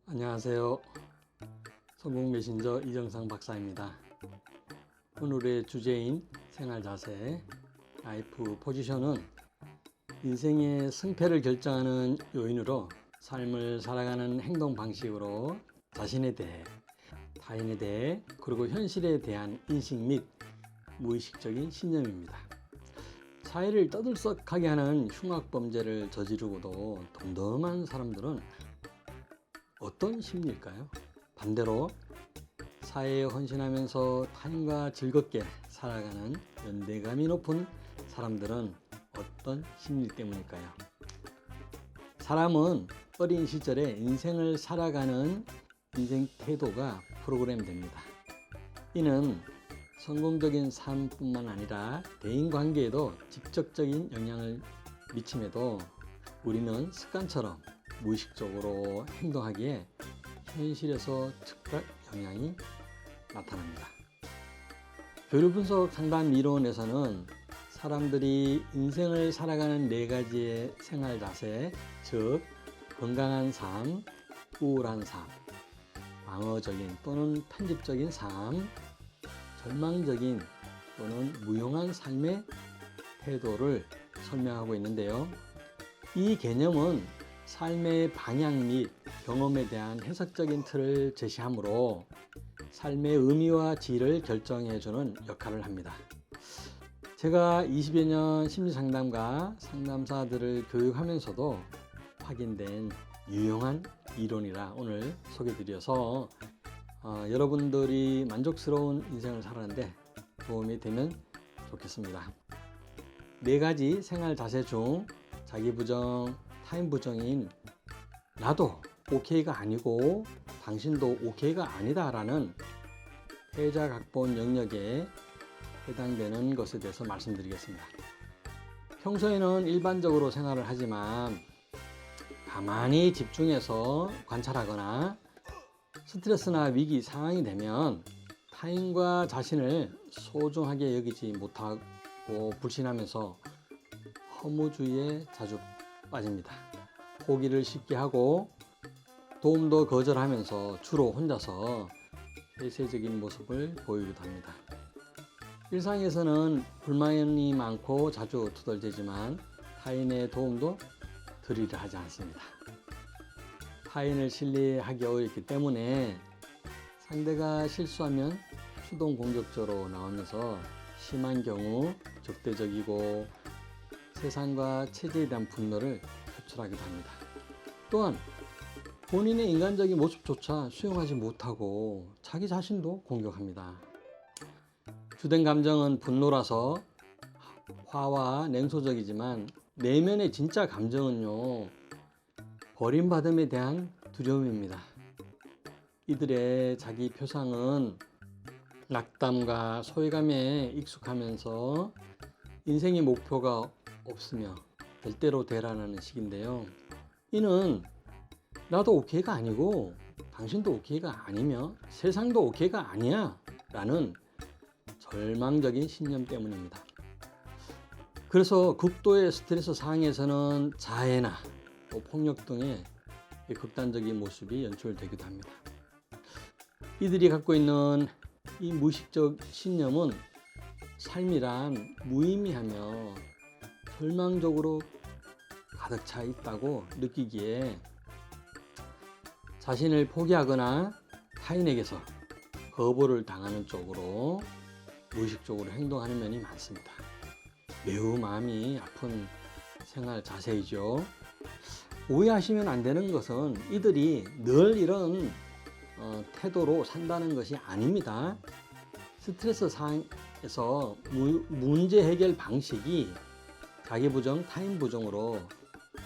안녕하세요. 성공 메신저 이정상 박사입니다. 오늘의 주제인 생활 자세, 라이프 포지션은 인생의 승패를 결정하는 요인으로 삶을 살아가는 행동 방식으로 자신에 대해, 타인에 대해, 그리고 현실에 대한 인식 및 무의식적인 신념입니다. 사회를 떠들썩하게 하는 흉악범죄를 저지르고도 덤덤한 사람들은 어떤 심리일까요? 반대로 사회에 헌신하면서 타인과 즐겁게 살아가는 연대감이 높은 사람들은 어떤 심리 때문일까요? 사람은 어린 시절에 인생을 살아가는 인생 태도가 프로그램됩니다. 이는 성공적인 삶뿐만 아니라 대인관계에도 직접적인 영향을 미침에도 우리는 습관처럼 무의식적으로 행동하기에 현실에서 즉각 영향이 나타납니다. 교류분석 상담 이론에서는 사람들이 인생을 살아가는 4가지의 생활 자세, 즉 건강한 삶, 우울한 삶, 방어적인 또는 편집적인 삶, 절망적인 또는 무용한 삶의 태도를 설명하고 있는데요. 이 개념은 삶의 방향 및 경험에 대한 해석적인 틀을 제시하므로 삶의 의미와 질을 결정해주는 역할을 합니다. 제가 20여 년 심리상담과 상담사들을 교육하면서도 확인된 유용한 이론이라 오늘 소개드려서 여러분들이 만족스러운 인생을 살아가는데 도움이 되면 좋겠습니다. 4가지 생활 자세 중 자기 부정, 타인 부정인 나도 오케이가 아니고 당신도 오케이가 아니다 라는 패자 각본 영역에 해당되는 것에 대해서 말씀드리겠습니다. 평소에는 일반적으로 생활을 하지만 가만히 집중해서 관찰하거나 스트레스나 위기 상황이 되면 타인과 자신을 소중하게 여기지 못하고 불신하면서 허무주의에 자주 빠집니다. 포기를 쉽게 하고 도움도 거절하면서 주로 혼자서 폐쇄적인 모습을 보이기도 합니다. 일상에서는 불만이 많고 자주 투덜대지만 타인의 도움도 드리려 하지 않습니다. 타인을 신뢰하기 어렵기 때문에 상대가 실수하면 수동 공격적으로 나오면서 심한 경우 적대적이고 세상과 체제에 대한 분노를 표출하기도 합니다. 또한 본인의 인간적인 모습조차 수용하지 못하고 자기 자신도 공격합니다. 주된 감정은 분노라서 화와 냉소적이지만 내면의 진짜 감정은요, 버림받음에 대한 두려움입니다. 이들의 자기 표상은 낙담과 소외감에 익숙하면서 인생의 목표가 없으며 될 대로 되라는 식인데요. 이는 나도 오케이가 아니고 당신도 오케이가 아니며 세상도 오케이가 아니야 라는 절망적인 신념 때문입니다. 그래서 극도의 스트레스 상황에서는 자해나 또 폭력 등의 극단적인 모습이 연출되기도 합니다. 이들이 갖고 있는 이 무의식적 신념은 삶이란 무의미하며 절망적으로 가득 차 있다고 느끼기에 자신을 포기하거나 타인에게서 거부를 당하는 쪽으로 무의식적으로 행동하는 면이 많습니다. 매우 마음이 아픈 생활 자세이죠. 오해하시면 안 되는 것은 이들이 늘 이런 태도로 산다는 것이 아닙니다. 스트레스 상황에서 문제 해결 방식이 자기 부정, 타인 부정으로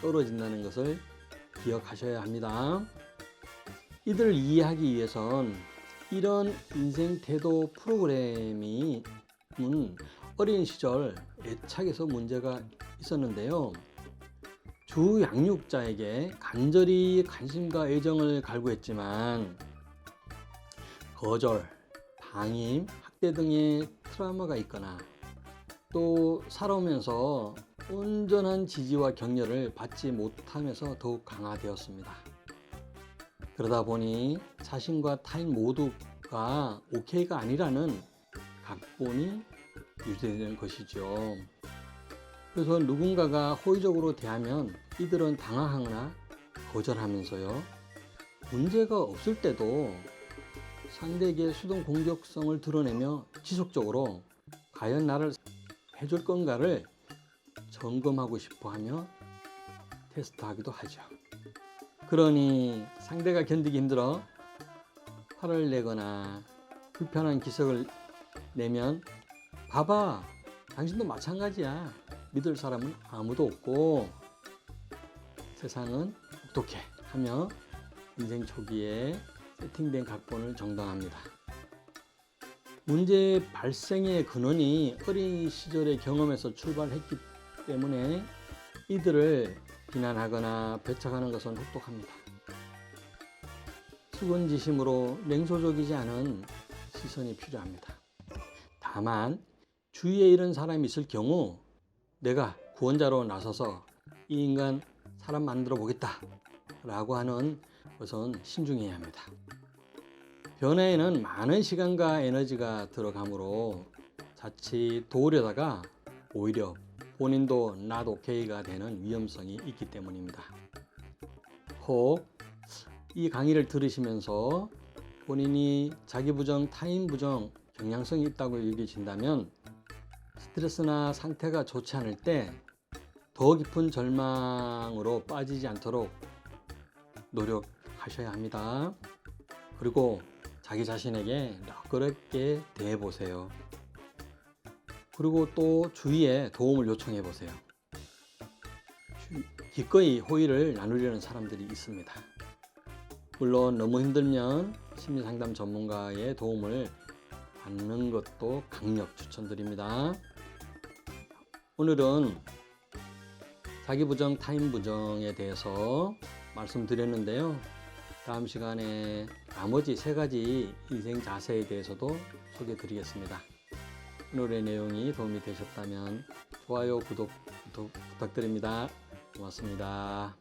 떨어진다는 것을 기억하셔야 합니다. 이들을 이해하기 위해선 이런 인생 태도 프로그램이 어린 시절 애착에서 문제가 있었는데요. 주 양육자에게 간절히 관심과 애정을 갈구했지만 거절, 방임, 학대 등의 트라우마가 있거나 또 살아오면서 온전한 지지와 격려를 받지 못하면서 더욱 강화되었습니다. 그러다 보니 자신과 타인 모두가 오케이가 아니라는 각본이 유지되는 것이죠. 그래서 누군가가 호의적으로 대하면 이들은 당황하거나 거절하면서요. 문제가 없을 때도 상대에게 수동 공격성을 드러내며 지속적으로 과연 나를 해줄 건가를 점검하고 싶어 하며 테스트하기도 하죠. 그러니 상대가 견디기 힘들어 화를 내거나 불편한 기색을 내면 봐봐, 당신도 마찬가지야. 믿을 사람은 아무도 없고 세상은 똑똑해 하며 인생 초기에 세팅된 각본을 정당합니다. 문제 발생의 근원이 어린 시절의 경험에서 출발했기 때문에 이들을 비난하거나 배척하는 것은 혹독합니다. 수근지심으로 냉소적이지 않은 시선이 필요합니다. 다만 주위에 이런 사람이 있을 경우 내가 구원자로 나서서 이 인간 사람 만들어 보겠다 라고 하는 것은 신중해야 합니다. 변화에는 많은 시간과 에너지가 들어가므로 자칫 도우려다가 오히려 본인도 not okay가 되는 위험성이 있기 때문입니다. 혹 이 강의를 들으시면서 본인이 자기 부정, 타인 부정 경향성이 있다고 여겨진다면 스트레스나 상태가 좋지 않을 때 더 깊은 절망으로 빠지지 않도록 노력하셔야 합니다. 그리고 자기 자신에게 너그럽게 대해보세요. 그리고 또 주위에 도움을 요청해 보세요. 기꺼이 호의를 나누려는 사람들이 있습니다. 물론 너무 힘들면 심리상담 전문가의 도움을 받는 것도 강력 추천드립니다. 오늘은 자기 부정, 타인 부정에 대해서 말씀드렸는데요. 다음 시간에 나머지 3가지 인생 자세에 대해서도 소개해 드리겠습니다. 오늘의 내용이 도움이 되셨다면 좋아요, 구독 부탁드립니다. 고맙습니다.